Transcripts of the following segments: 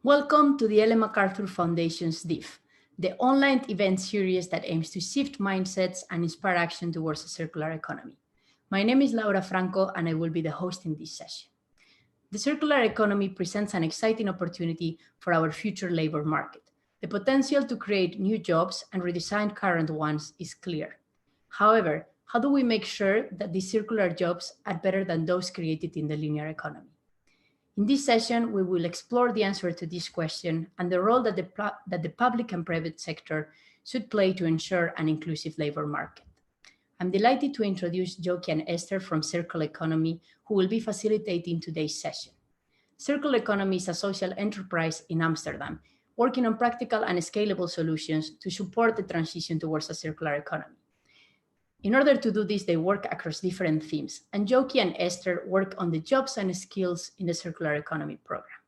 Welcome to the MacArthur Foundation's DIF, the online event series that aims to shift mindsets and inspire action towards a circular economy. My name is Laura Franco, and I will be the host in this session. The circular economy presents an exciting opportunity for our future labor market. The potential to create new jobs and redesign current ones is clear. However, how do we make sure that these circular jobs are better than those created in the linear economy? In this session, we will explore the answer to this question and the role that the public and private sector should play to ensure an inclusive labor market. I'm delighted to introduce Joki and Esther from Circle Economy, who will be facilitating today's session. Circle Economy is a social enterprise in Amsterdam, working on practical and scalable solutions to support the transition towards a circular economy. In order to do this, they work across different themes, and Joki and Esther work on the jobs and skills in the circular economy program.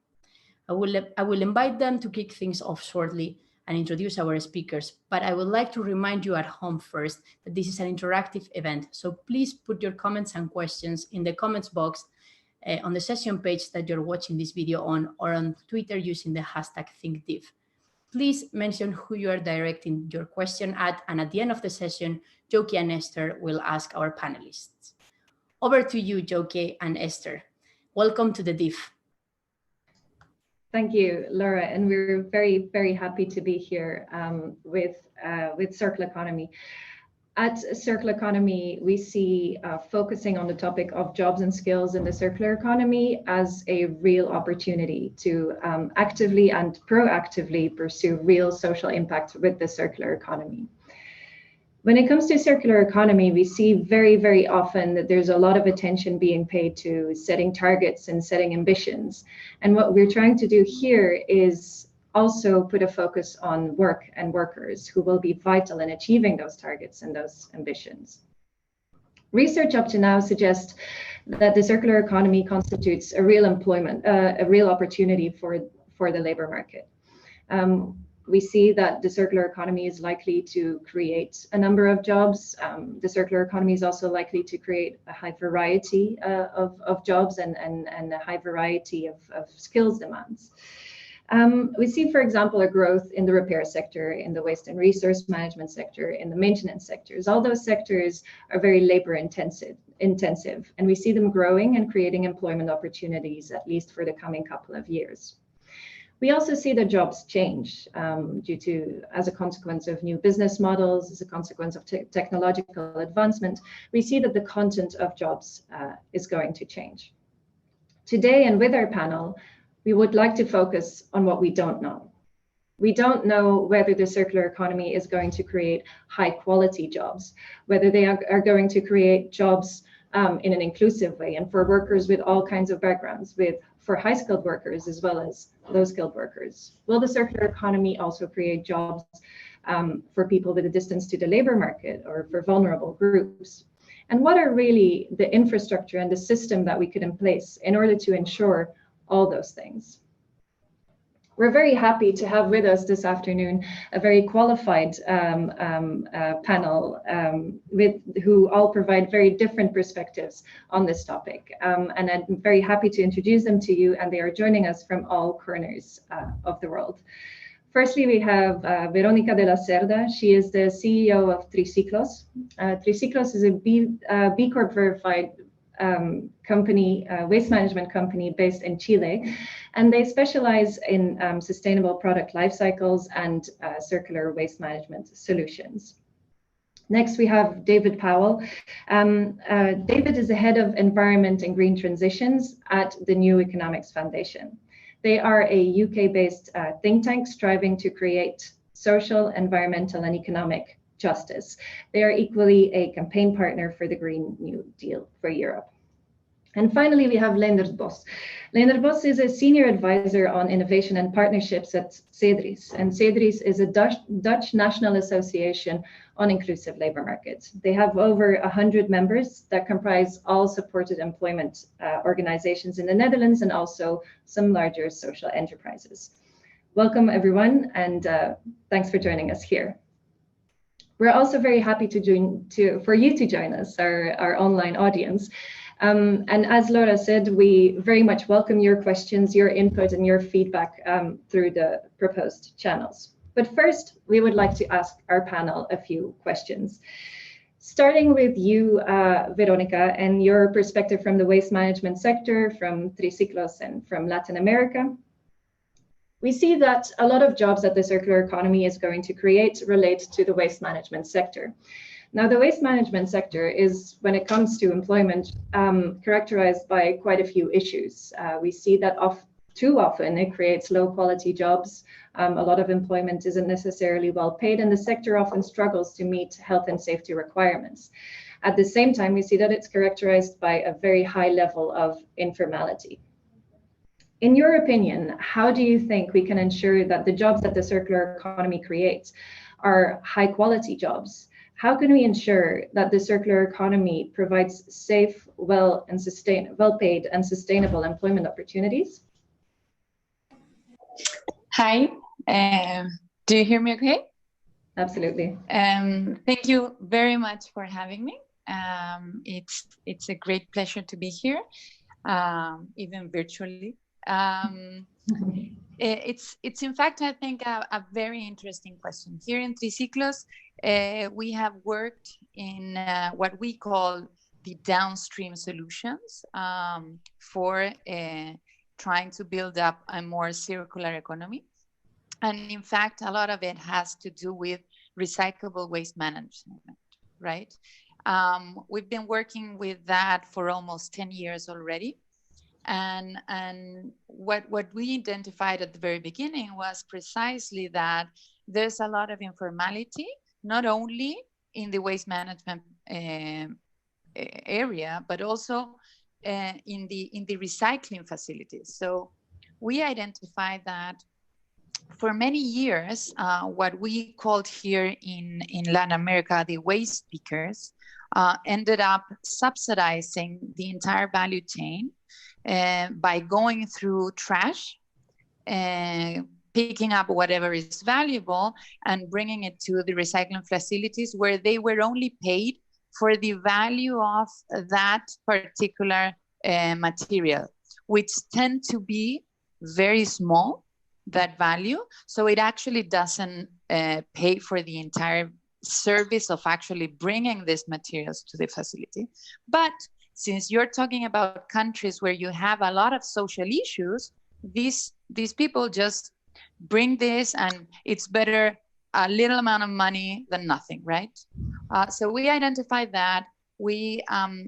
I will invite them to kick things off shortly and introduce our speakers, but I would like to remind you at home first that this is an interactive event, so please put your comments and questions in the comments box on the session page that you're watching this video on, or on Twitter using the hashtag ThinkDiff. Please mention who you are directing your question at, and at the end of the session, Joki and Esther will ask our panelists. Over to you, Joki and Esther. Welcome to the DIF. Thank you, Laura, and we're very, very happy to be here with Circle Economy. At Circle Economy, we see focusing on the topic of jobs and skills in the circular economy as a real opportunity to actively and proactively pursue real social impact with the circular economy. When it comes to circular economy, we see very, very often that there's a lot of attention being paid to setting targets and setting ambitions. And what we're trying to do here is also put a focus on work and workers who will be vital in achieving those targets and those ambitions. Research up to now suggests that the circular economy constitutes a real opportunity for the labor market. We see that the circular economy is likely to create a number of jobs. The circular economy is also likely to create a high variety of jobs and a high variety of skills demands. We see, for example, a growth in the repair sector, in the waste and resource management sector, in the maintenance sectors. All those sectors are very labor intensive, and we see them growing and creating employment opportunities, at least for the coming couple of years. We also see that jobs change as a consequence of new business models, as a consequence of technological advancement. We see that the content of jobs is going to change. Today, and with our panel, we would like to focus on what we don't know. We don't know whether the circular economy is going to create high quality jobs, whether they are going to create jobs in an inclusive way and for workers with all kinds of backgrounds, for high skilled workers as well as low skilled workers. Will the circular economy also create jobs for people with a distance to the labor market or for vulnerable groups? And what are really the infrastructure and the system that we could in place in order to ensure all those things? We're very happy to have with us this afternoon a very qualified panel who all provide very different perspectives on this topic. And I'm very happy to introduce them to you, and they are joining us from all corners of the world. Firstly, we have Verónica de la Cerda. She is the CEO of Triciclos. Triciclos is a B Corp verified company, waste management company based in Chile, and they specialize in sustainable product life cycles and circular waste management solutions. Next, we have David Powell. David is the head of environment and green transitions at the New Economics Foundation. They are a UK-based think tank striving to create social, environmental, and economic justice. They are equally a campaign partner for the Green New Deal for Europe. And finally, we have Leendert Bos. Leendert Bos is a senior advisor on innovation and partnerships at CEDRIS. And CEDRIS is a Dutch national association on inclusive labor markets. They have over 100 members that comprise all supported employment organizations in the Netherlands and also some larger social enterprises. Welcome, everyone, and thanks for joining us here. We're also very happy for you to join us, our online audience. And as Laura said, we very much welcome your questions, your input, and your feedback through the proposed channels. But first, we would like to ask our panel a few questions. Starting with you, Veronica, and your perspective from the waste management sector, from Triciclos and from Latin America. We see that a lot of jobs that the circular economy is going to create relate to the waste management sector. Now, the waste management sector is, when it comes to employment, characterized by quite a few issues. We see that too often it creates low quality jobs. A lot of employment isn't necessarily well paid, and the sector often struggles to meet health and safety requirements. At the same time, we see that it's characterized by a very high level of informality. In your opinion, how do you think we can ensure that the jobs that the circular economy creates are high quality jobs? How can we ensure that the circular economy provides safe, well-paid and sustainable employment opportunities? Hi, do you hear me okay? Absolutely. Thank you very much for having me. It's a great pleasure to be here, even virtually. It's in fact, I think, a very interesting question. Here in Triciclos, we have worked in what we call the downstream solutions for trying to build up a more circular economy. And in fact, a lot of it has to do with recyclable waste management, right? We've been working with that for almost 10 years already. And what we identified at the very beginning was precisely that there's a lot of informality, not only in the waste management area, but also in the recycling facilities. So we identified that for many years, what we called here in Latin America, the waste pickers, ended up subsidizing the entire value chain by going through trash, picking up whatever is valuable and bringing it to the recycling facilities where they were only paid for the value of that particular material, which tend to be very small, that value. So it actually doesn't pay for the entire service of actually bringing these materials to the facility. But since you're talking about countries where you have a lot of social issues, these people just bring this, and it's better a little amount of money than nothing, right? So we identified that. We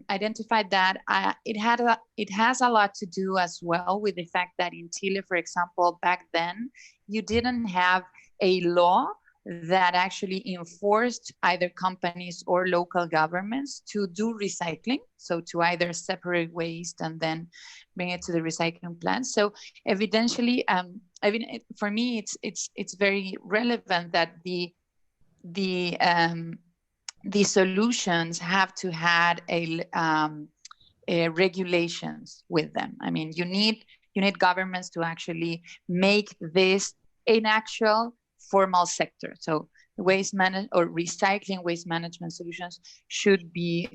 identified that it has a lot to do as well with the fact that in Chile, for example, back then, you didn't have a law that actually enforced either companies or local governments to do recycling. So to either separate waste and then bring it to the recycling plant. So evidentially, for me, it's very relevant that the solutions have to have a regulations with them. I mean, you need governments to actually make this an actual formal sector. So waste management or recycling waste management solutions should be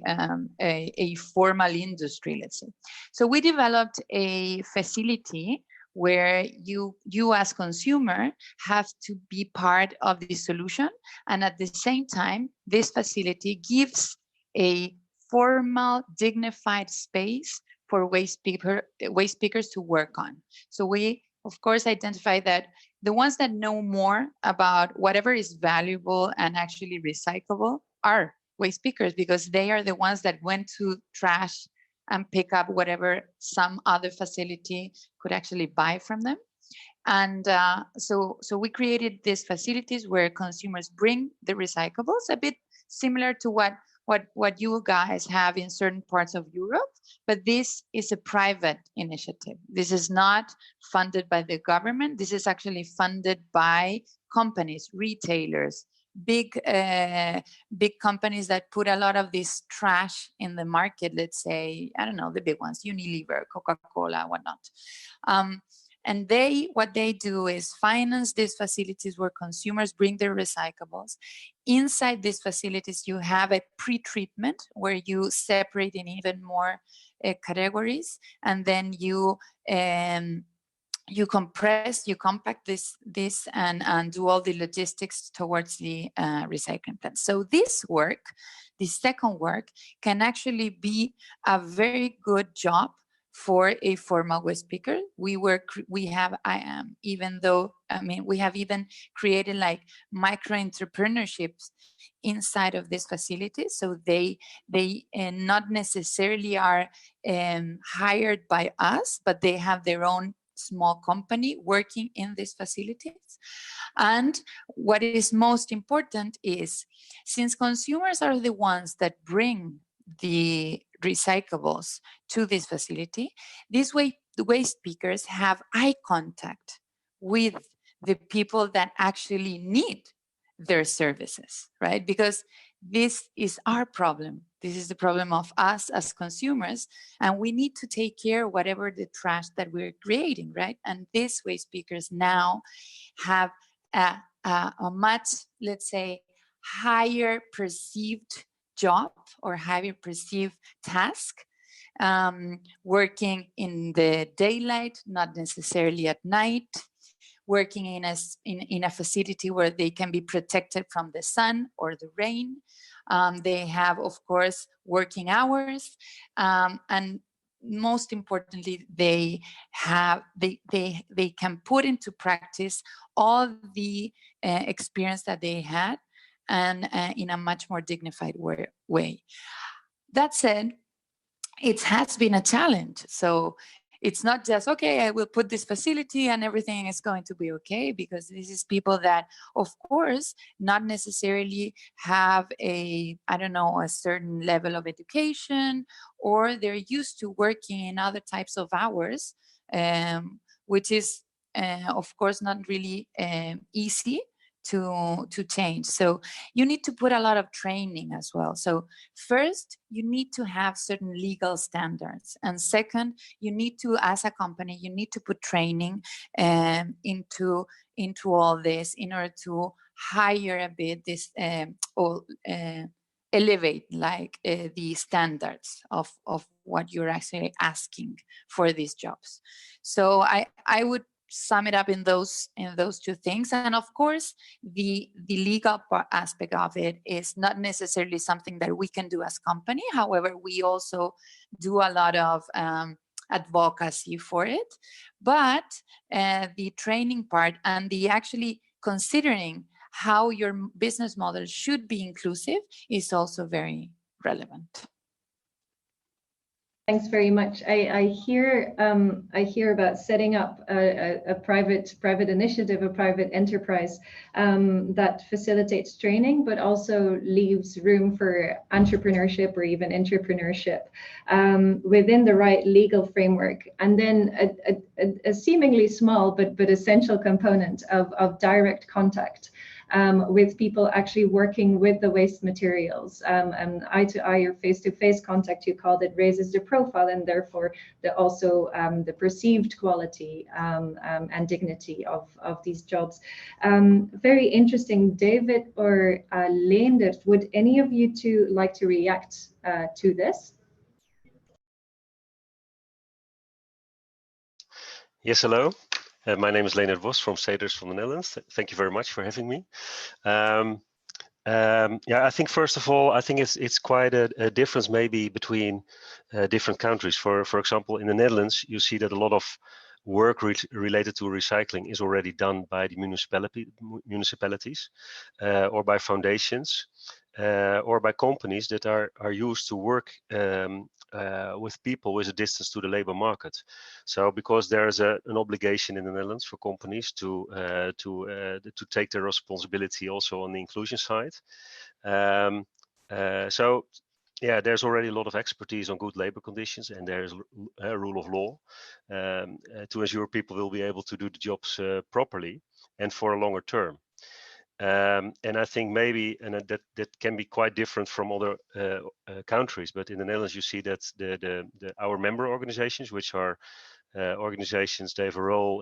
a formal industry, let's say. So we developed a facility where you as consumer have to be part of the solution. And at the same time, this facility gives a formal, dignified space for waste pickers to work on. So we, of course, identify that the ones that know more about whatever is valuable and actually recyclable are waste pickers, because they are the ones that went to trash and pick up whatever some other facility could actually buy from them. And so we created these facilities where consumers bring the recyclables, a bit similar to what you guys have in certain parts of Europe, but this is a private initiative. This is not funded by the government. This is actually funded by companies, retailers, big companies that put a lot of this trash in the market. Let's say, I don't know, the big ones, Unilever, Coca-Cola, whatnot. And what they do is finance these facilities where consumers bring their recyclables. Inside these facilities, you have a pre-treatment where you separate in even more categories, and then you compress, you compact this and do all the logistics towards the recycling plant. So this second work, can actually be a very good job for a formal waste picker. We have even created like micro entrepreneurships inside of this facility. So they not necessarily are hired by us, but they have their own small company working in these facilities. And what is most important is, since consumers are the ones that bring the recyclables to this facility, the waste pickers have eye contact with the people that actually need their services, right? Because this is our problem. This is the problem of us as consumers, and we need to take care of whatever the trash that we're creating, right? And these waste pickers now have a much, let's say, higher perceived job or higher perceived task, working in the daylight, not necessarily at night, working in a facility where they can be protected from the sun or the rain. They have, of course, working hours, and most importantly, they can put into practice all the experience that they had, and in a much more dignified way. That said, it has been a challenge. So it's not just, okay, I will put this facility and everything is going to be okay, because this is people that, of course, not necessarily have a certain level of education, or they're used to working in other types of hours, which is, of course, not really easy to change. So you need to put a lot of training as well. So first, you need to have certain legal standards. And second, you need to, as a company, you need to put training into all this in order to hire a bit this elevate the standards of what you're actually asking for these jobs. So I would sum it up in those two things. And of course, the legal aspect of it is not necessarily something that we can do as company. However, we also do a lot of advocacy for it. But the training part and the actually considering how your business model should be inclusive is also very relevant. Thanks very much. I hear about setting up a private initiative, a private enterprise that facilitates training, but also leaves room for entrepreneurship or even intrapreneurship within the right legal framework. And then a seemingly small but essential component of direct contact with people actually working with the waste materials, and eye-to-eye or face-to-face contact, you called it, raises the profile and therefore the perceived quality and dignity of these jobs. Very interesting. David or Leendert, would any of you two like to react to this? Yes, hello. My name is Leendert Vos from Cedars from the Netherlands. Thank you very much for having me. I think first of all, I think it's quite a difference maybe between different countries. For example, in the Netherlands, you see that a lot of work related to recycling is already done by the municipalities or by foundations or by companies that are used to work with people with a distance to the labor market. So because there is an obligation in the Netherlands for companies to take their responsibility also on the inclusion side. So yeah, there's already a lot of expertise on good labor conditions, and there's a rule of law to ensure people will be able to do the jobs properly and for a longer term. And I think maybe, and that can be quite different from other countries, but in the Netherlands you see that our member organizations, which are organizations, they have a role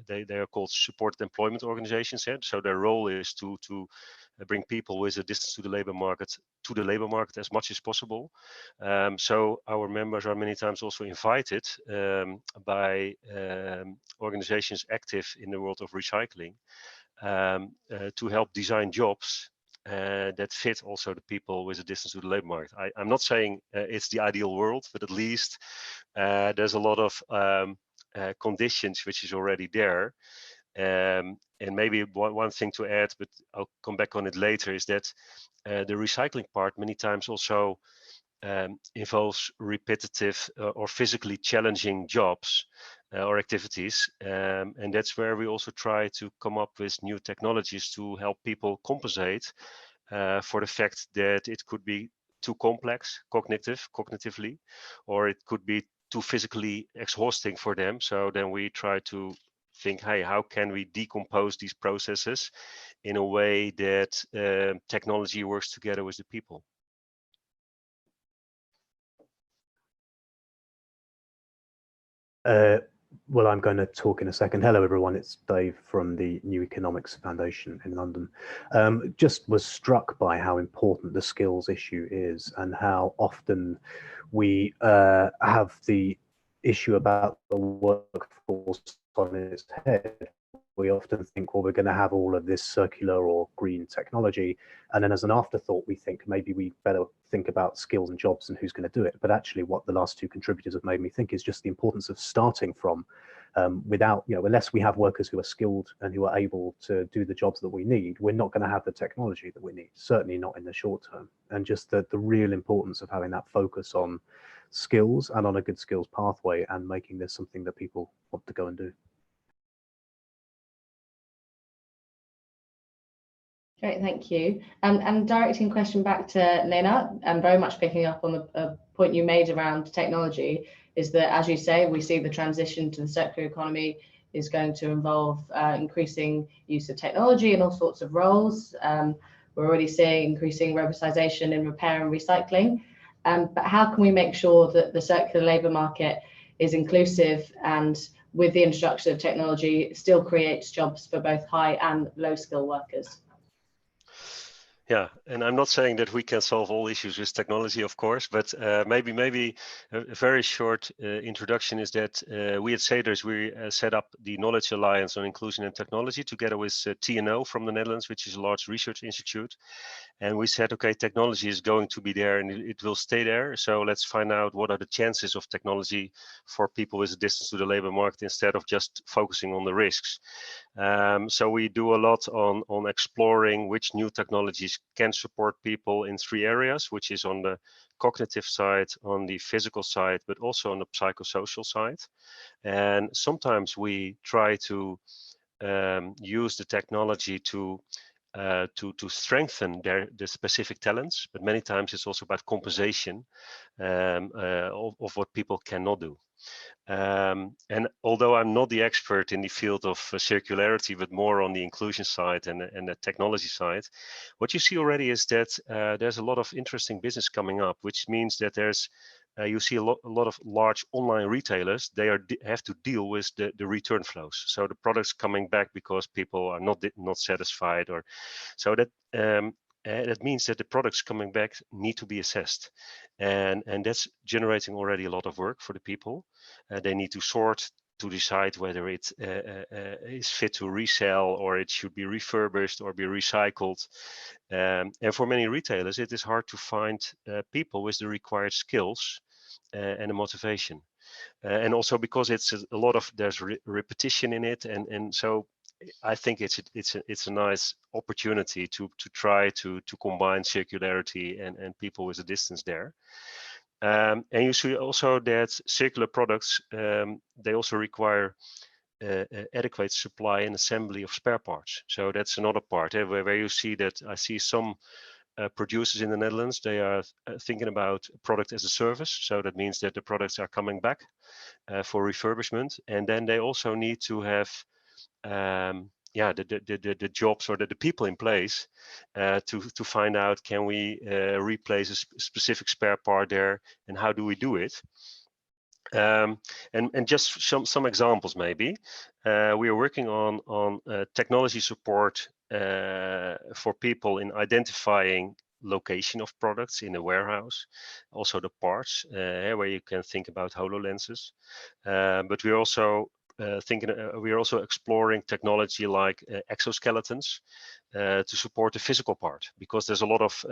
they are called supported employment organizations. Yeah? So their role is to bring people with a distance to the labor market as much as possible. So our members are many times also invited by organizations active in the world of recycling to help design jobs that fit also the people with a distance to the labor market. I'm not saying it's the ideal world, but at least there's a lot of conditions which is already there. And maybe one thing to add, but I'll come back on it later, is that the recycling part many times also involves repetitive or physically challenging jobs or activities. And that's where we also try to come up with new technologies to help people compensate for the fact that it could be too complex cognitively, or it could be too physically exhausting for them. So then we try to think, hey, how can we decompose these processes in a way that technology works together with the people? Well, I'm going to talk in a second. Hello, everyone. It's Dave from the New Economics Foundation in London. Just was struck by how important the skills issue is and how often we have the issue about the workforce on its head. We often think, well, we're going to have all of this circular or green technology. And then as an afterthought, we think maybe we better think about skills and jobs and who's going to do it. But actually what the last two contributors have made me think is just the importance of starting from without, unless we have workers who are skilled and who are able to do the jobs that we need, we're not going to have the technology that we need, certainly not in the short term. And just the real importance of having that focus on skills and on a good skills pathway and making this something that people want to go and do. Great, thank you. And directing question back to Lena, and very much picking up on the point you made around technology, is that, as you say, we see the transition to the circular economy is going to involve increasing use of technology in all sorts of roles. We're already seeing increasing robotisation in repair and recycling. But how can we make sure that the circular labour market is inclusive and, with the introduction of technology, still creates jobs for both high and low skill workers? Yeah, and I'm not saying that we can solve all issues with technology, of course, but maybe a very short introduction is that we at CEDERS, we set up the Knowledge Alliance on Inclusion and Technology together with TNO from the Netherlands, which is a large research institute. And we said, okay, technology is going to be there and it will stay there. So let's find out what are the chances of technology for people with a distance to the labor market instead of just focusing on the risks. So we do a lot on exploring which new technologies can support people in three areas, which is on the cognitive side, on the physical side, but also on the psychosocial side. And sometimes we try to use the technology to strengthen the specific talents, but many times it's also about compensation of what people cannot do. And although I'm not the expert in the field of circularity, but more on the inclusion side and the technology side, what you see already is that there's a lot of interesting business coming up, which means that there's you see a lot of large online retailers. They have to deal with the return flows. So the products coming back because people are not satisfied, or so that that means that the products coming back need to be assessed, and that's generating already a lot of work for the people. They need to sort to decide whether it is fit to resell or it should be refurbished or be recycled. And for many retailers, it is hard to find people with the required skills and the motivation. And also because it's a lot of, there's repetition in it. And so I think it's a nice opportunity to try to combine circularity and people with a distance there. And you see also that circular products, they also require adequate supply and assembly of spare parts. So that's another part where you see that I see some producers in the Netherlands, they are thinking about product as a service. So that means that the products are coming back for refurbishment. And then they also need to have the jobs or the people in place to find out, can we replace a specific spare part there, and how do we do it? And just some examples maybe. We are working on technology support for people in identifying location of products in a warehouse, also the parts, where you can think about HoloLenses. But we're also we're also exploring technology like exoskeletons to support the physical part, because there's a lot of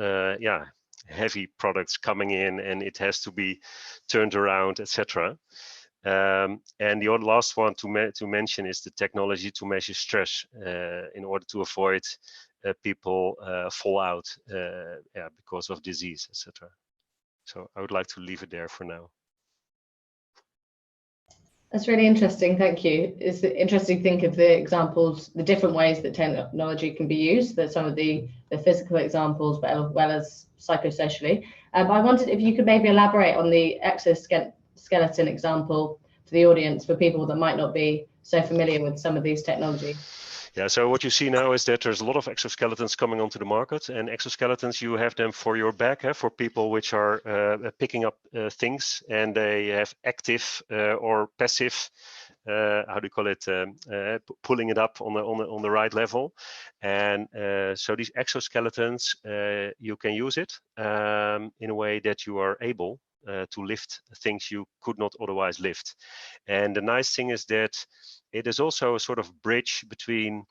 heavy products coming in and it has to be turned around, etc. And the last one to mention is the technology to measure stress in order to avoid people fall out because of disease, etc. So I would like to leave it there for now. That's really interesting. Thank you. It's interesting to think of the examples, the different ways that technology can be used, that some of the physical examples, but as well as psychosocially. I wondered if you could maybe elaborate on the exoskeleton example to the audience for people that might not be so familiar with some of these technologies. Yeah, so what you see now is that there's a lot of exoskeletons coming onto the market, and exoskeletons, you have them for your back, for people which are picking up things, and they have active or passive, how do you call it, pulling it up on the right level. And so these exoskeletons, you can use it in a way that you are able to lift things you could not otherwise lift. And the nice thing is that it is also a sort of bridge between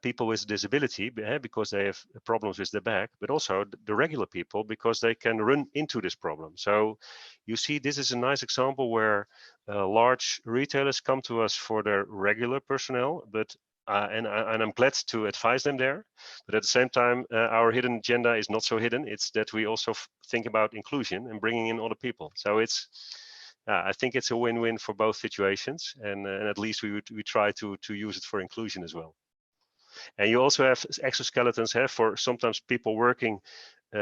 people with disability, because they have problems with their back, but also the regular people, because they can run into this problem. So you see, this is a nice example where large retailers come to us for their regular personnel, but and I'm glad to advise them there. But at the same time, our hidden agenda is not so hidden. It's that we also think about inclusion and bringing in other people. So it's, I think it's a win-win for both situations, and at least we try to use it for inclusion as well. And you also have exoskeletons for sometimes people working, in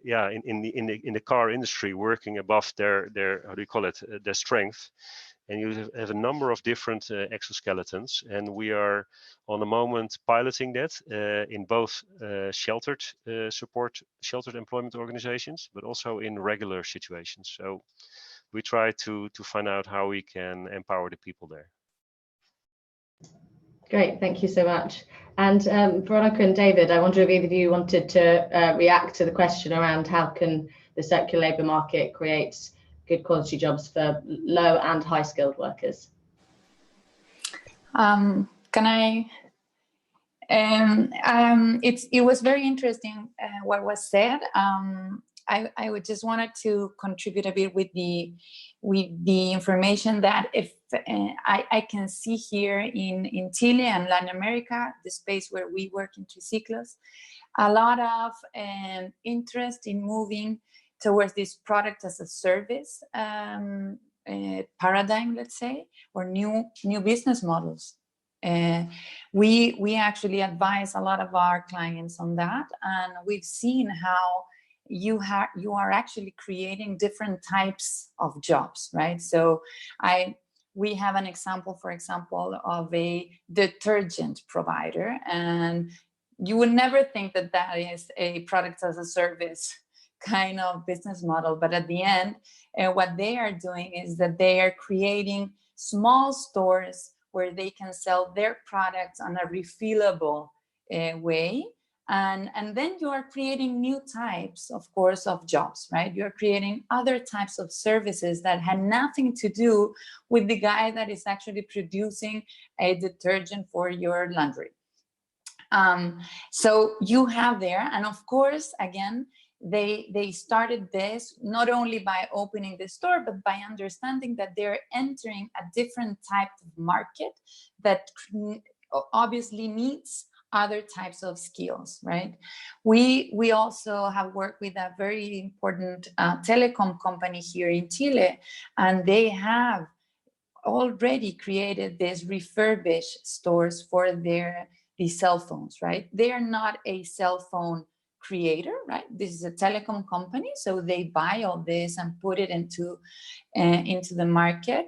the car industry, working above their how do you call it, their strength. And you have a number of different exoskeletons, and we are on the moment piloting that in both sheltered employment organizations, but also in regular situations. So we try to find out how we can empower the people there. Great, thank you so much. And Veronica and David, I wonder if either of you wanted to react to the question around how can the circular labour market create good quality jobs for low and high skilled workers. Can I? It was very interesting what was said. I would just wanted to contribute a bit with the information that if I can see here in Chile and Latin America, the space where we work in Triciclos, a lot of interest in moving towards this product as a service paradigm, let's say, or new business models. We actually advise a lot of our clients on that, and we've seen how you are actually creating different types of jobs, right? So we have an example, for example, of a detergent provider, and you would never think that that is a product as a service kind of business model, but at the end, what they are doing is that they are creating small stores where they can sell their products on a refillable way. And then you are creating new types, of course, of jobs, right? You're creating other types of services that had nothing to do with the guy that is actually producing a detergent for your laundry. So you have there, and of course, again, they started this not only by opening the store, but by understanding that they're entering a different type of market that obviously needs other types of skills, right? We also have worked with a very important telecom company here in Chile, and they have already created these refurbished stores for these cell phones, right? They are not a cell phone creator, right? This is a telecom company, so they buy all this and put it into the market,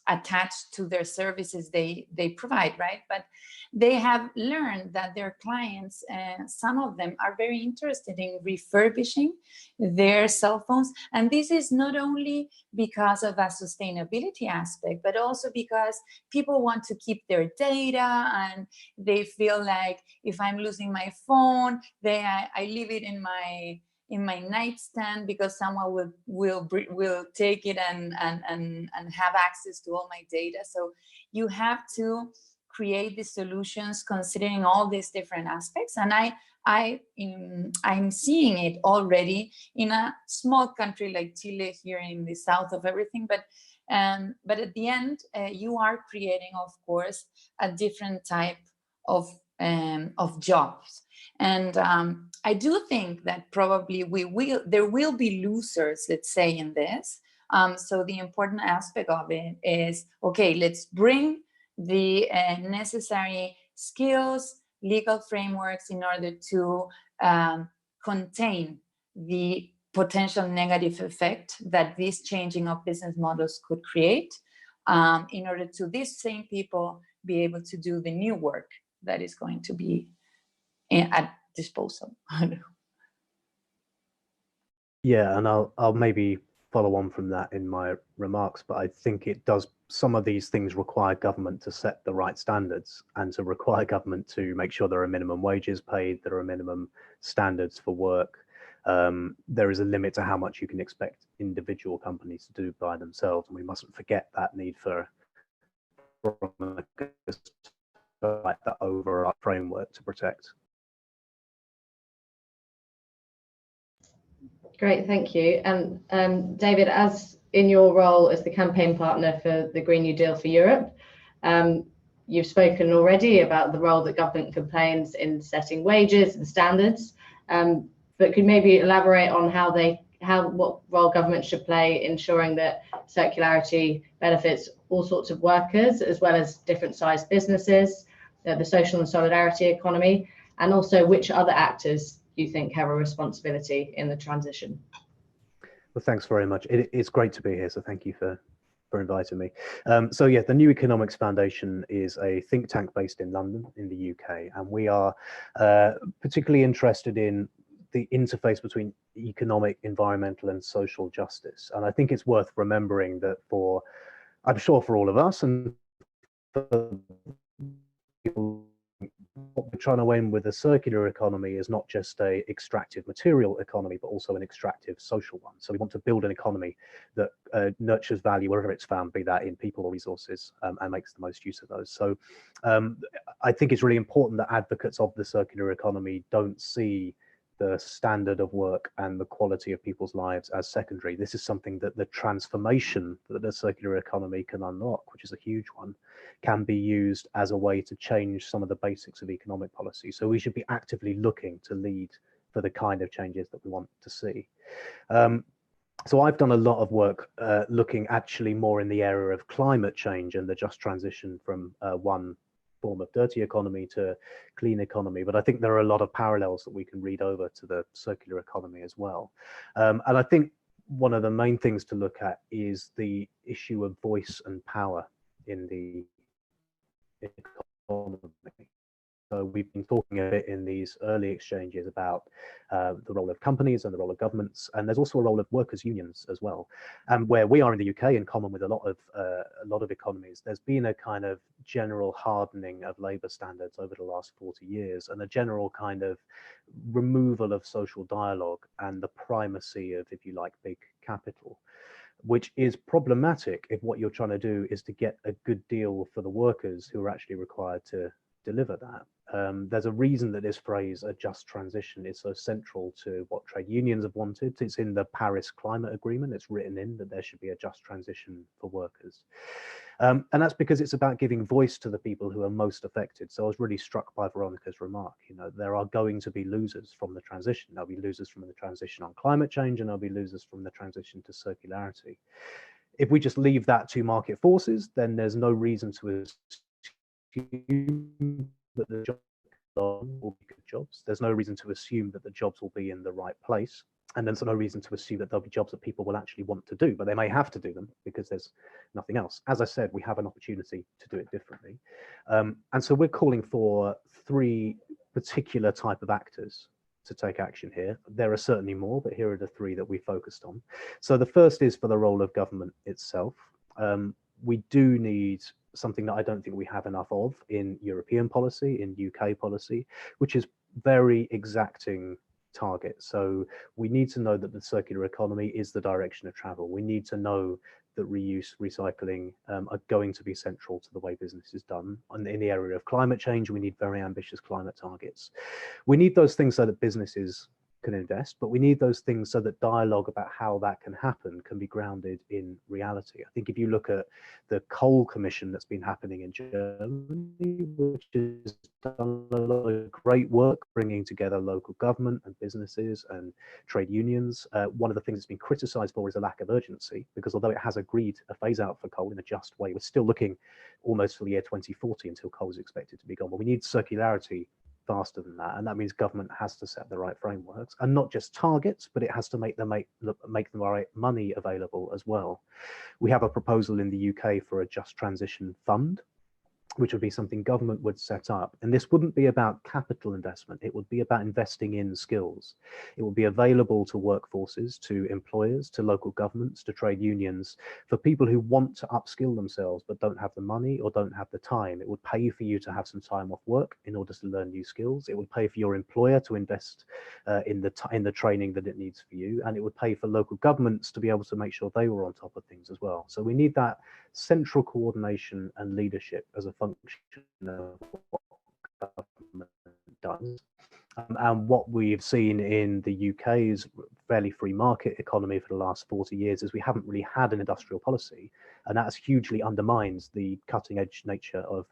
attached to their services they provide, right? But they have learned that their clients, some of them are very interested in refurbishing their cell phones. And this is not only because of a sustainability aspect, but also because people want to keep their data, and they feel like if I'm losing my phone, I leave it in my nightstand because someone will take it and have access to all my data. So you have to create the solutions considering all these different aspects. And I'm seeing it already in a small country like Chile, here in the south of everything. But at the end, you are creating, of course, a different type of jobs. And I do think that probably there will be losers, let's say, in this. So the important aspect of it is, okay, let's bring the necessary skills, legal frameworks in order to contain the potential negative effect that this changing of business models could create, in order to these same people be able to do the new work that is going to be at disposal. Yeah, and I'll maybe follow on from that in my remarks, but I think it does, some of these things require government to set the right standards and to require government to make sure there are minimum wages paid, there are minimum standards for work. There is a limit to how much you can expect individual companies to do by themselves, and we mustn't forget that need for like that overall framework to protect. Great, thank you. And David, as in your role as the campaign partner for the Green New Deal for Europe, you've spoken already about the role that government plays in setting wages and standards, but could maybe elaborate on what role government should play ensuring that circularity benefits all sorts of workers, as well as different sized businesses, the social and solidarity economy, and also which other actors you think have a responsibility in the transition? Well, thanks very much. It's great to be here, so thank you for inviting me. So yeah, the New Economics Foundation is a think tank based in London in the UK, and we are particularly interested in the interface between economic, environmental and social justice. And I think it's worth remembering that I'm sure for all of us and for people, what we're trying to win with a circular economy is not just a extractive material economy, but also an extractive social one. So we want to build an economy that nurtures value wherever it's found, be that in people or resources, and makes the most use of those. So I think it's really important that advocates of the circular economy don't see the standard of work and the quality of people's lives as secondary. This is something that the transformation that the circular economy can unlock, which is a huge one, can be used as a way to change some of the basics of economic policy. So we should be actively looking to lead for the kind of changes that we want to see. So I've done a lot of work looking actually more in the area of climate change and the just transition from one form of dirty economy to clean economy, but I think there are a lot of parallels that we can read over to the circular economy as well. And I think one of the main things to look at is the issue of voice and power in the economy. So we've been talking a bit in these early exchanges about the role of companies and the role of governments, and there's also a role of workers' unions as well. And where we are in the UK, in common with a lot of economies, there's been a kind of general hardening of labour standards over the last 40 years, and a general kind of removal of social dialogue and the primacy of, if you like, big capital, which is problematic if what you're trying to do is to get a good deal for the workers who are actually required to deliver that. There's a reason that this phrase, a just transition, is so central to what trade unions have wanted. It's in the Paris Climate Agreement. It's written in that there should be a just transition for workers. And that's because it's about giving voice to the people who are most affected. So I was really struck by Veronica's remark. You know, there are going to be losers from the transition. There'll be losers from the transition on climate change, and there'll be losers from the transition to circularity. If we just leave that to market forces, then there's no reason to assume that the jobs will be good jobs. There's no reason to assume that the jobs will be in the right place. And there's no reason to assume that there'll be jobs that people will actually want to do, but they may have to do them because there's nothing else. As I said, we have an opportunity to do it differently. And so we're calling for 3 particular type of actors to take action here. There are certainly more, but here are the 3 that we focused on. So the first is for the role of government itself. We do need something that I don't think we have enough of in European policy, in UK policy, which is very exacting target. So we need to know that the circular economy is the direction of travel. We need to know that reuse, recycling are going to be central to the way business is done. And in the area of climate change, we need very ambitious climate targets. We need those things so that businesses can invest, but we need those things so that dialogue about how that can happen can be grounded in reality. I think if you look at the coal commission that's been happening in Germany, which has done a lot of great work bringing together local government and businesses and trade unions, one of the things it's been criticized for is a lack of urgency, because although it has agreed a phase out for coal in a just way, we're still looking almost for the year 2040 until coal is expected to be gone. But we need circularity faster than that, and that means government has to set the right frameworks, and not just targets, but it has to make the right money available as well. We have a proposal in the UK for a just transition fund, which would be something government would set up. And this wouldn't be about capital investment. It would be about investing in skills. It would be available to workforces, to employers, to local governments, to trade unions, for people who want to upskill themselves but don't have the money or don't have the time. It would pay for you to have some time off work in order to learn new skills. It would pay for your employer to invest in the training that it needs for you. And it would pay for local governments to be able to make sure they were on top of things as well. So we need that central coordination and leadership as a function of what government does. And what we've seen in the UK is fairly free market economy for the last 40 years is we haven't really had an industrial policy, and that's hugely undermines the cutting edge nature of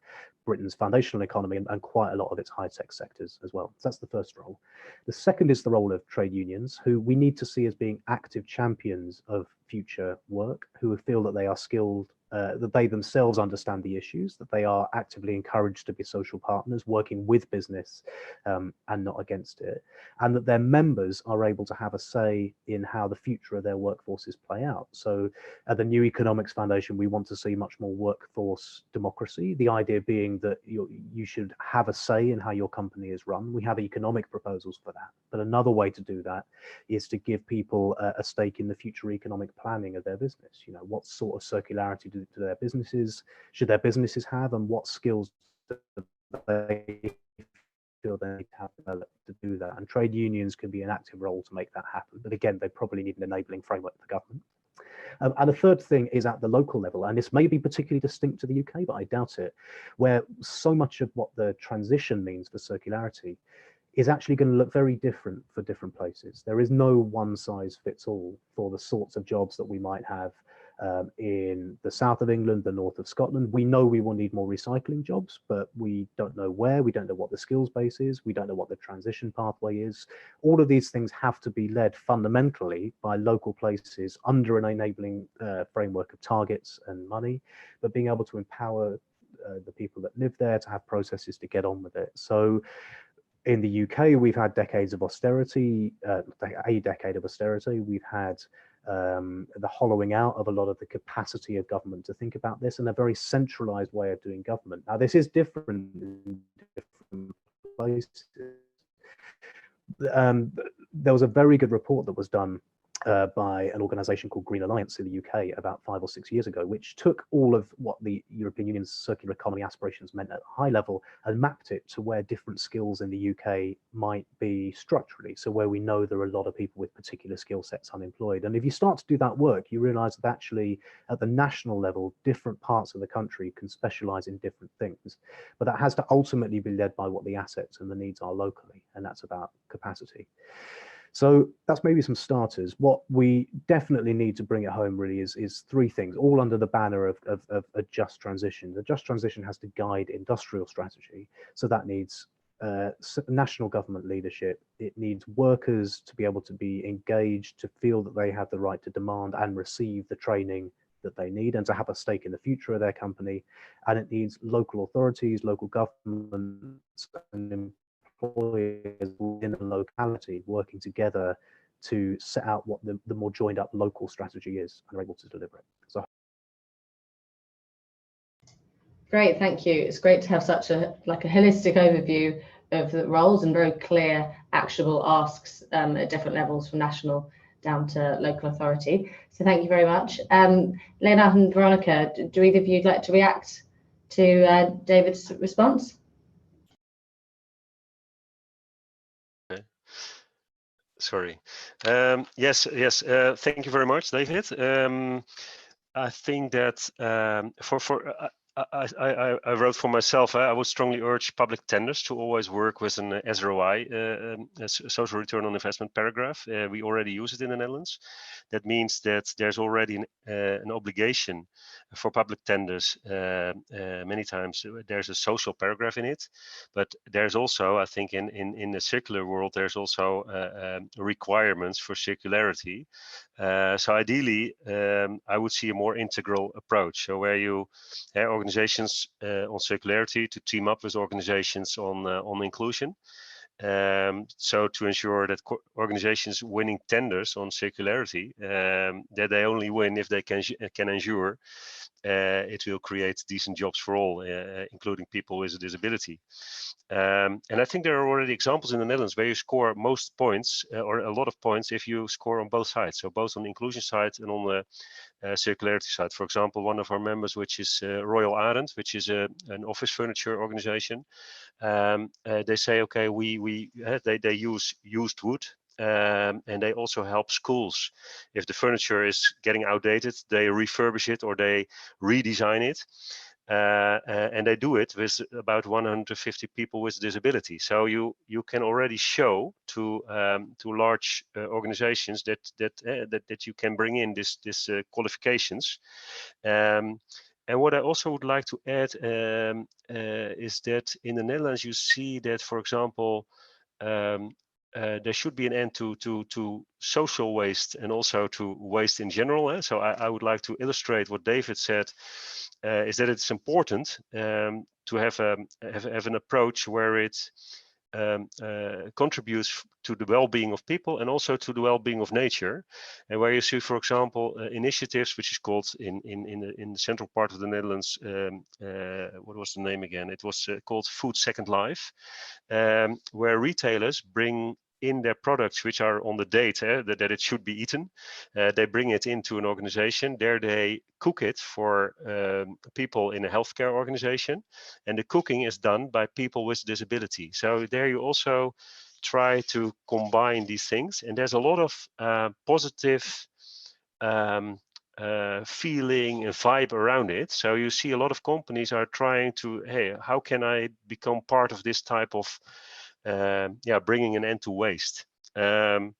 Britain's foundational economy and quite a lot of its high-tech sectors as well. So that's the first role. The second is the role of trade unions, who we need to see as being active champions of future work, who feel that they are skilled, that they themselves understand the issues, that they are actively encouraged to be social partners, working with business and not against it, and that their members are able to have a say in how the future of their workforces play out. So at the New Economics Foundation, we want to see much more workforce democracy, the idea being that you should have a say in how your company is run. We have economic proposals for that, but another way to do that is to give people a stake in the future economic planning of their business. You know, what sort of circularity should their businesses have, and what skills do they feel they need to have developed to do that. And trade unions can be an active role to make that happen, but again, they probably need an enabling framework for government. And the third thing is at the local level, and this may be particularly distinct to the UK, but I doubt it, where so much of what the transition means for circularity is actually going to look very different for different places. There is no one size fits all for the sorts of jobs that we might have in the south of England, the north of Scotland. We know we will need more recycling jobs, but we don't know where, we don't know what the skills base is, we don't know what the transition pathway is. All of these things have to be led fundamentally by local places under an enabling framework of targets and money, but being able to empower the people that live there to have processes to get on with it. So in the UK, we've had decades of austerity, a decade of austerity. We've had the hollowing out of a lot of the capacity of government to think about this, and a very centralized way of doing government. Now, this is different in different places. There was a very good report that was done by an organization called Green Alliance in the UK about 5 or 6 years ago, which took all of what the European Union's circular economy aspirations meant at a high level and mapped it to where different skills in the UK might be structurally. So where we know there are a lot of people with particular skill sets unemployed. And if you start to do that work, you realize that actually at the national level, different parts of the country can specialize in different things. But that has to ultimately be led by what the assets and the needs are locally. And that's about capacity. So that's maybe some starters. What we definitely need to bring it home really is 3 things, all under the banner of a just transition. The just transition has to guide industrial strategy. So that needs national government leadership. It needs workers to be able to be engaged, to feel that they have the right to demand and receive the training that they need, and to have a stake in the future of their company. And it needs local authorities, local governments, and employers in a locality working together to set out what the more joined up local strategy is and are able to deliver it. So. Great, thank you. It's great to have such a holistic overview of the roles and very clear, actionable asks at different levels from national down to local authority. So thank you very much. Lena and Veronica, do either of you like to react to David's response? Okay. Sorry. Yes. Thank you very much, David. I think that I wrote for myself, I would strongly urge public tenders to always work with an SROI, social return on investment paragraph. We already use it in the Netherlands. That means that there's already an obligation for public tenders. Many times there's a social paragraph in it, but there's also, I think in the circular world, there's also requirements for circularity. So ideally, I would see a more integral approach. So where you organizations on circularity to team up with organizations on inclusion. So to ensure that organizations winning tenders on circularity, that they only win if they can ensure it will create decent jobs for all, including people with a disability. And I think there are already examples in the Netherlands where you score most points or a lot of points if you score on both sides. So both on the inclusion side and on the circularity side. For example, one of our members, which is Royal Arend, which is an office furniture organization, they say, okay, they use used wood. And they also help schools. If the furniture is getting outdated, they refurbish it or they redesign it. And they do it with about 150 people with disability. So you can already show to large organizations that you can bring in this qualifications. And what I also would like to add is that in the Netherlands you see that, for example, there should be an end to social waste and also to waste in general. So I would like to illustrate what David said, is that it's important to have an approach where it contributes to the well-being of people and also to the well-being of nature, and where you see, for example, initiatives which is called in the central part of the Netherlands, what was the name again? It was called Food Second Life, where retailers bring in their products which are on the date that it should be eaten. They bring it into an organization. There they cook it for people in a healthcare organization, and the cooking is done by people with disability. So there you also try to combine these things, and there's a lot of positive feeling and vibe around it. So you see a lot of companies are trying to, hey, how can I become part of this type of bringing an end to waste. And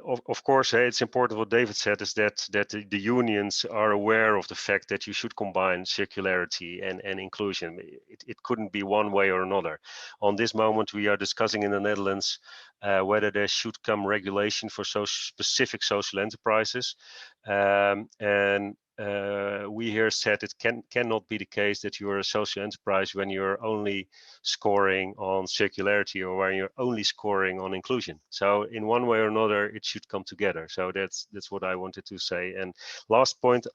of course, it's important what David said is that the unions are aware of the fact that you should combine circularity and inclusion. It couldn't be one way or another. On this moment, we are discussing in the Netherlands whether there should come regulation for specific social enterprises, and we here said it cannot be the case that you're a social enterprise when you're only scoring on circularity or when you're only scoring on inclusion. So in one way or another, it should come together. So that's what I wanted to say. And last point,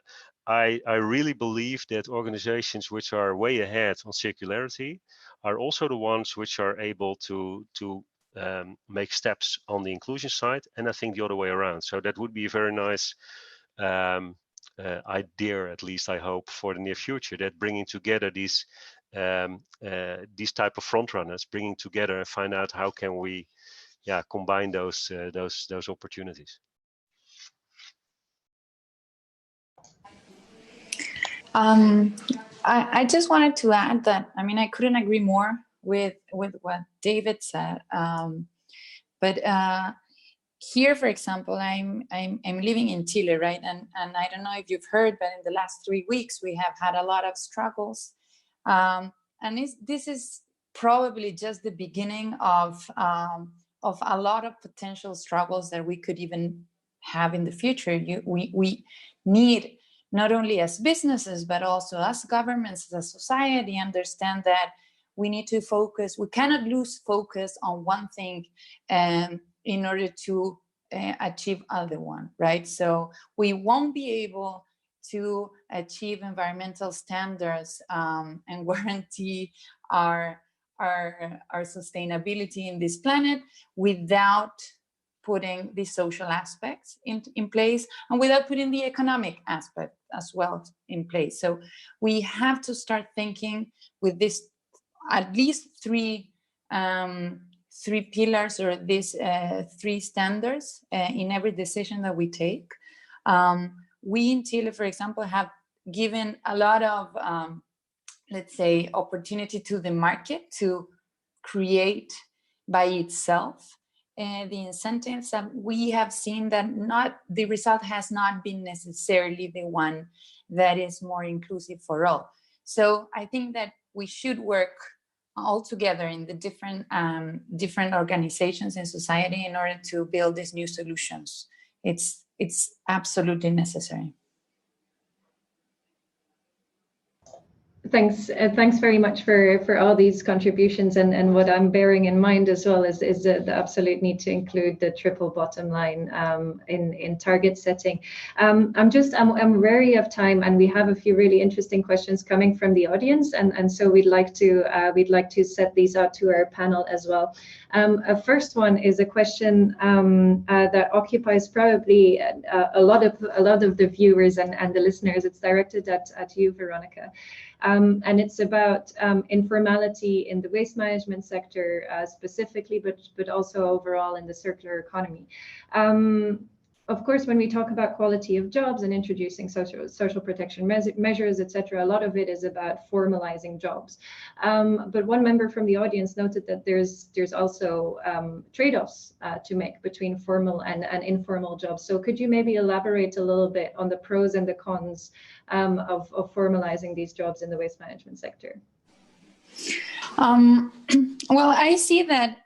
I really believe that organizations which are way ahead on circularity are also the ones which are able to make steps on the inclusion side, and I think the other way around. So that would be a very nice idea, at least I hope, for the near future, that bringing together these type of front runners, bringing together and find out how can we combine those opportunities. I just wanted to add that, I mean, I couldn't agree more with what David said, but here, for example, I'm living in Chile, right? And I don't know if you've heard, but in the last 3 weeks, we have had a lot of struggles. And this is probably just the beginning of a lot of potential struggles that we could even have in the future. We need, not only as businesses, but also as governments, as a society, understand that we need to focus. We cannot lose focus on one thing in order to achieve other one, right? So we won't be able to achieve environmental standards and guarantee our sustainability in this planet without putting the social aspects in place and without putting the economic aspect as well in place. So we have to start thinking with this at least three pillars, or these three standards in every decision that we take. We in Chile, for example, have given a lot of, let's say, opportunity to the market to create by itself the incentives. We have seen that the result has not been necessarily the one that is more inclusive for all. So I think that we should work all together in the different organizations in society in order to build these new solutions. It's absolutely necessary. Thanks very much for all these contributions, and what I'm bearing in mind as well is the absolute need to include the triple bottom line in target setting. I'm wary of time, and we have a few really interesting questions coming from the audience, and so we'd like to set these out to our panel as well. A first one is a question that occupies probably a lot of the viewers and the listeners. It's directed at you, Veronica. And it's about informality in the waste management sector specifically, but also overall in the circular economy. Of course, when we talk about quality of jobs and introducing social protection measures, etc., a lot of it is about formalizing jobs. But one member from the audience noted that there's also trade-offs to make between formal and informal jobs. So could you maybe elaborate a little bit on the pros and the cons of formalizing these jobs in the waste management sector? Well, I see that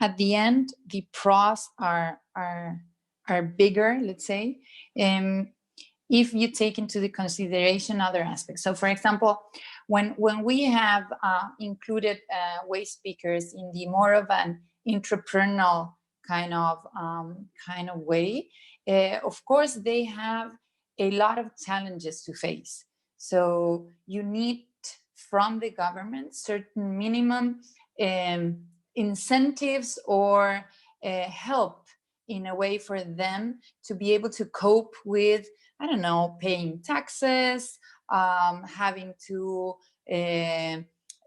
at the end, the pros are bigger, let's say, if you take into the consideration other aspects. So, for example, when we have included waste speakers in the more of an entrepreneurial kind of way, of course, they have a lot of challenges to face. So you need from the government certain minimum incentives or help in a way for them to be able to cope with, I don't know, paying taxes, having to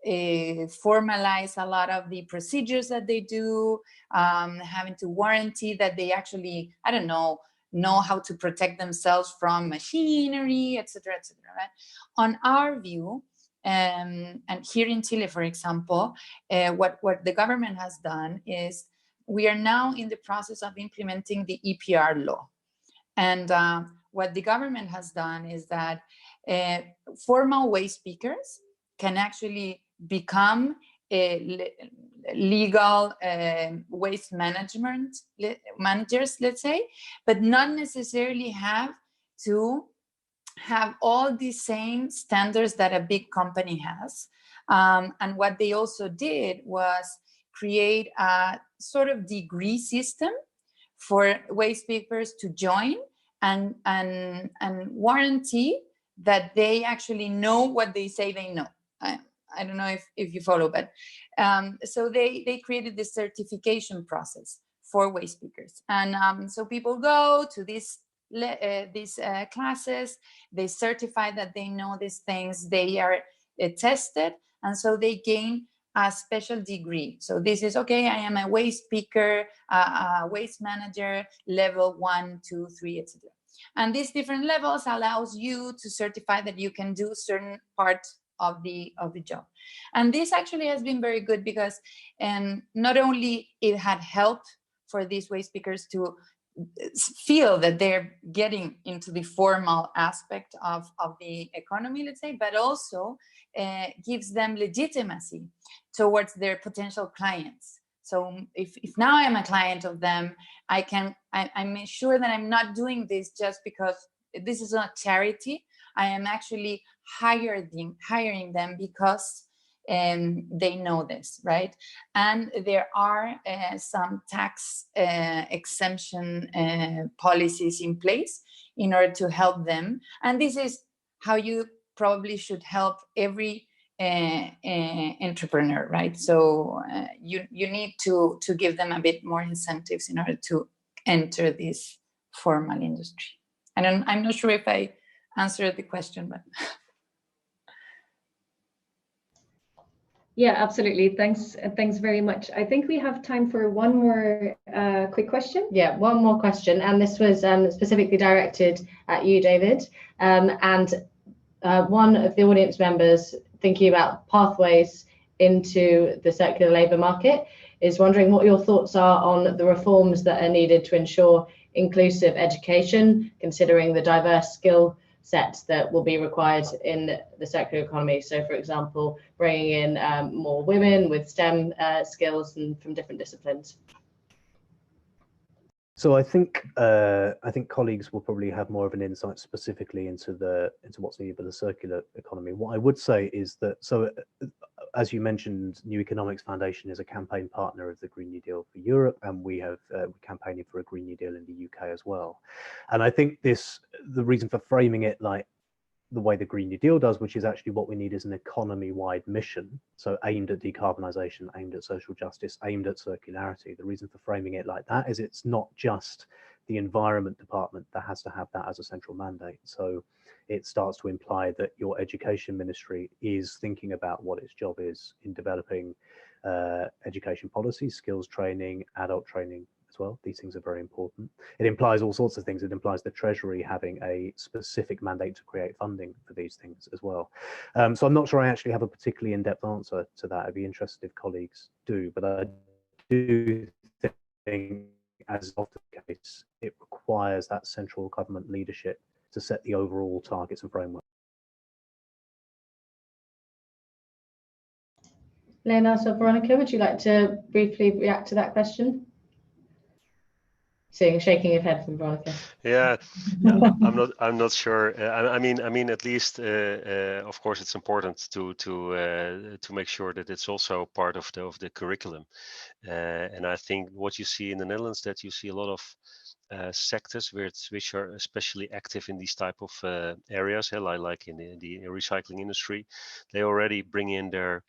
formalize a lot of the procedures that they do, having to warranty that they actually, I don't know how to protect themselves from machinery, etc., etc. Right? On our view, and here in Chile, for example, what the government has done is we are now in the process of implementing the EPR law. And what the government has done is that formal waste speakers can actually become legal waste managers, let's say, but not necessarily have to have all the same standards that a big company has. And what they also did was create a sort of degree system for waste speakers to join and warranty that they actually know what they say they know. I don't know if you follow, but so they created this certification process for waste speakers. And so people go to these classes, they certify that they know these things, they are tested, and so they gain a special degree. So this is, okay, I am a waste speaker, a waste manager, level 1, 2, 3, etc. And these different levels allows you to certify that you can do certain parts of the job. And this actually has been very good because not only it had helped for these waste speakers to feel that they're getting into the formal aspect of the economy, let's say, but also gives them legitimacy towards their potential clients. So if now I'm a client of them, I'm sure that I'm not doing this just because this is not charity. I am actually hiring them because they know this, right? And there are some tax exemption policies in place in order to help them. And this is how you probably should help every entrepreneur, right? So you need to give them a bit more incentives in order to enter this formal industry. And I'm not sure if I answered the question, but. Yeah, absolutely. Thanks very much. I think we have time for one more quick question. Yeah, one more question, and this was specifically directed at you, David. And one of the audience members thinking about pathways into the circular labour market is wondering what your thoughts are on the reforms that are needed to ensure inclusive education, considering the diverse skill sets that will be required in the circular economy. So, for example, bringing in more women with STEM skills and from different disciplines. So I think colleagues will probably have more of an insight specifically into what's needed for the circular economy. What I would say is that, so as you mentioned, New Economics Foundation is a campaign partner of the Green New Deal for Europe, and we have we're campaigning for a Green New Deal in the UK as well. And I think the reason for framing it like the way the Green New Deal does, which is actually what we need is an economy-wide mission, so aimed at decarbonisation, aimed at social justice, aimed at circularity. The reason for framing it like that is it's not just the Environment Department that has to have that as a central mandate. So it starts to imply that your education ministry is thinking about what its job is in developing education policies, skills training, adult training as well. These things are very important. It implies all sorts of things. It implies the Treasury having a specific mandate to create funding for these things as well. So I'm not sure I actually have a particularly in-depth answer to that. I'd be interested if colleagues do, but I do think, as is often the case, it requires that central government leadership to set the overall targets and framework. Leonard or Veronica, would you like to briefly react to that question? Seeing shaking of head from Veronica. Yeah, I'm not sure. I mean, at least, of course, it's important to make sure that it's also part of the curriculum. And I think what you see in the Netherlands, that you see a lot of sectors which are especially active in these type of areas, like in the recycling industry. They already bring in their,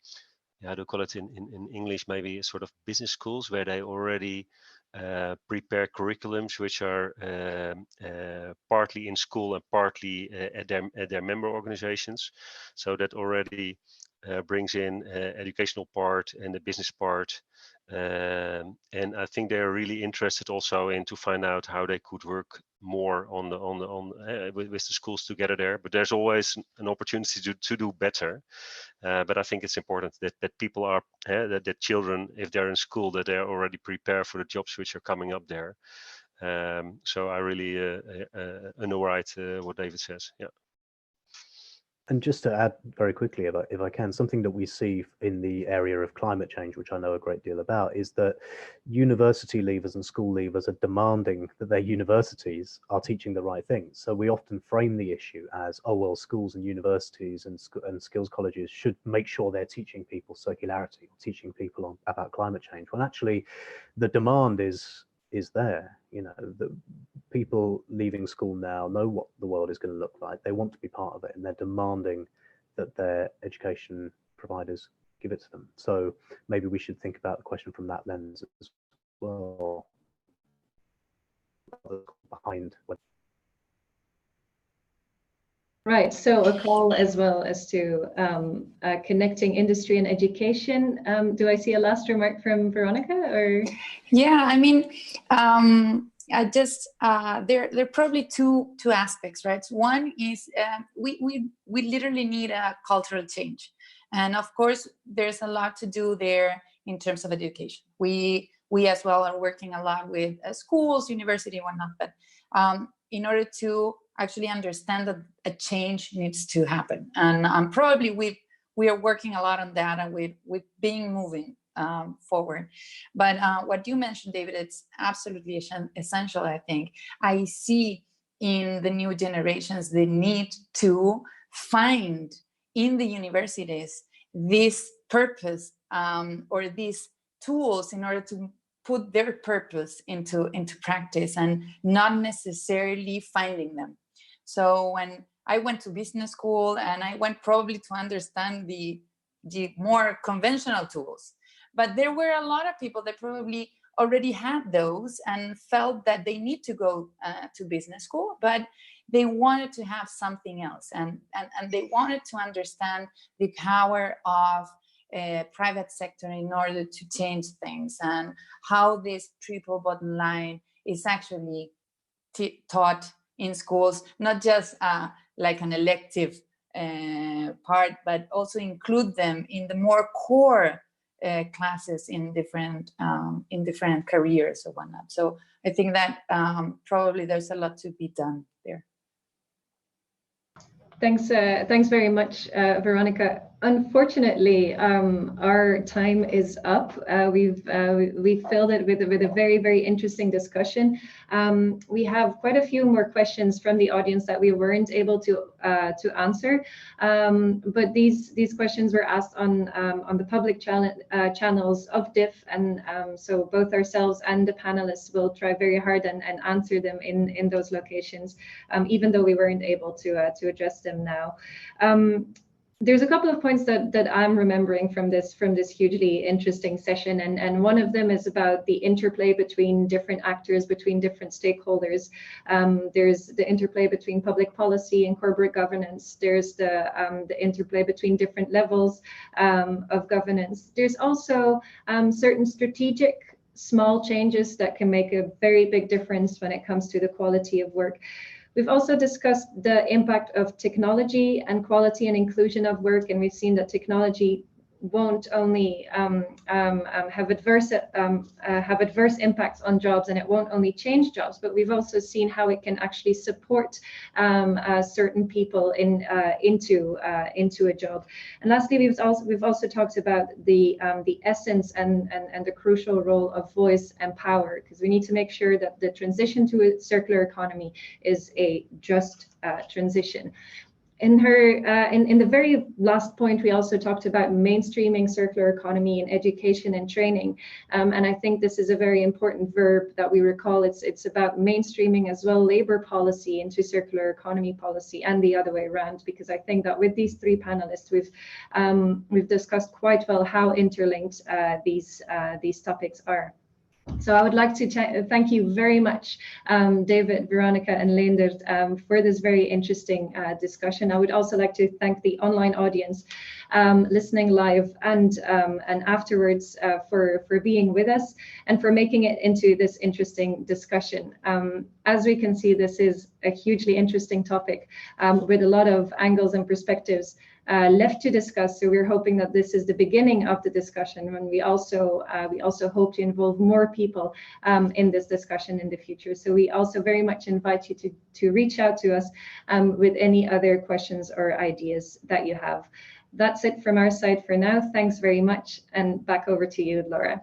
how to call it in English, maybe sort of business schools, where they already prepare curriculums which are partly in school and partly at their member organizations. So that already brings in educational part and the business part. And I think they're really interested also in to find out how they could work more with the schools together there. But there's always an opportunity to do better. But I think it's important that people are that children, if they're in school, that they're already prepared for the jobs which are coming up there. So I really know right what David says. Yeah. And just to add very quickly, if I can, something that we see in the area of climate change, which I know a great deal about, is that university leavers and school leavers are demanding that their universities are teaching the right things. So we often frame the issue as, oh, well, schools and universities and skills colleges should make sure they're teaching people circularity or teaching people about climate change. Well, actually, the demand is there. You know, the people leaving school now know what the world is going to look like. They want to be part of it, and they're demanding that their education providers give it to them. So maybe we should think about the question from that lens as well. Behind what. Right, so a call as well as to connecting industry and education. Do I see a last remark from Veronica? Or yeah, I mean, I just there are probably two aspects, right? One is we literally need a cultural change, and of course there's a lot to do there in terms of education. We as well are working a lot with schools, university, and whatnot. But in order to actually understand that a change needs to happen, and probably we are working a lot on that, and we've been moving forward. But what you mentioned, David, it's absolutely essential. I think I see in the new generations the need to find in the universities this purpose or these tools in order to put their purpose into practice and not necessarily finding them. So when I went to business school, and I went probably to understand the more conventional tools, but there were a lot of people that probably already had those and felt that they need to go to business school, but they wanted to have something else, and they wanted to understand the power of private sector in order to change things, and how this triple bottom line is actually taught in schools, not just like an elective part, but also include them in the more core classes in different careers or whatnot. So I think that probably there's a lot to be done there. Thanks very much, Veronica. Unfortunately, our time is up. We've filled it with a very, very interesting discussion. We have quite a few more questions from the audience that we weren't able to answer, but these questions were asked on the public channels of DIF, and so both ourselves and the panelists will try very hard and answer them in those locations, even though we weren't able to address them now. There's a couple of points that I'm remembering from this hugely interesting session, and one of them is about the interplay between different actors, between different stakeholders. There's the interplay between public policy and corporate governance. There's the interplay between different levels of governance. There's also certain strategic small changes that can make a very big difference when it comes to the quality of work. We've also discussed the impact of technology and quality and inclusion of work, and we've seen that technology won't only have adverse impacts on jobs, and it won't only change jobs, but we've also seen how it can actually support certain people into a job. And lastly, we've also talked about the essence and the crucial role of voice and power, because we need to make sure that the transition to a circular economy is a just transition. In the very last point, we also talked about mainstreaming circular economy in education and training, and I think this is a very important verb that we recall. It's about mainstreaming as well labor policy into circular economy policy, and the other way around, because I think that with these three panelists, we've discussed quite well how interlinked these topics are. So I would like to thank you very much, David, Veronica, and Leendert, for this very interesting discussion. I would also like to thank the online audience listening live and afterwards for being with us and for making it into this interesting discussion. As we can see, this is a hugely interesting topic with a lot of angles and perspectives left to discuss. So we're hoping that this is the beginning of the discussion, when we also hope to involve more people in this discussion in the future. So we also very much invite you to reach out to us with any other questions or ideas that you have. That's it from our side for now. Thanks very much, and back over to you, Laura.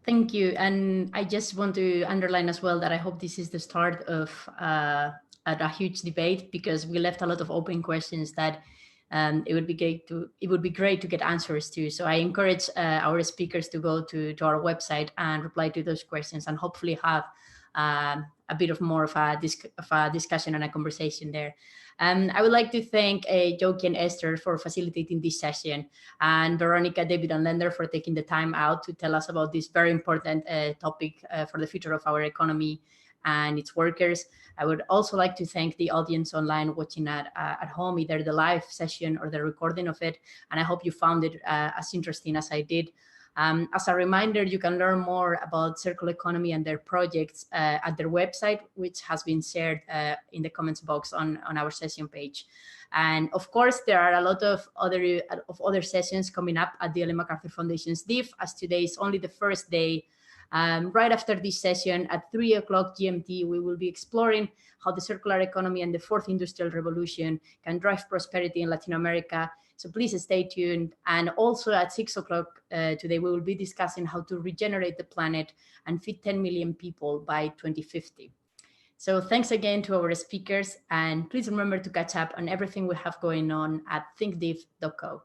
Thank you. And I just want to underline as well that I hope this is the start of a huge debate, because we left a lot of open questions that it would be great to get answers to. So I encourage our speakers to go to our website and reply to those questions, and hopefully have a bit of more of a discussion and a conversation there. I would like to thank Joki and Esther for facilitating this session, and Veronica, David, and Leendert for taking the time out to tell us about this very important topic for the future of our economy and its workers. I would also like to thank the audience online watching at home, either the live session or the recording of it. And I hope you found it as interesting as I did. As a reminder, you can learn more about circular economy and their projects at their website, which has been shared in the comments box on our session page. And of course, there are a lot of other sessions coming up at the Ellen MacArthur Foundation's DIF, as today is only the first day. Right after this session at 3 o'clock GMT, we will be exploring how the circular economy and the fourth industrial revolution can drive prosperity in Latin America. So please stay tuned. And also at 6 o'clock today, we will be discussing how to regenerate the planet and feed 10 million people by 2050. So thanks again to our speakers, and please remember to catch up on everything we have going on at thinkdiff.co.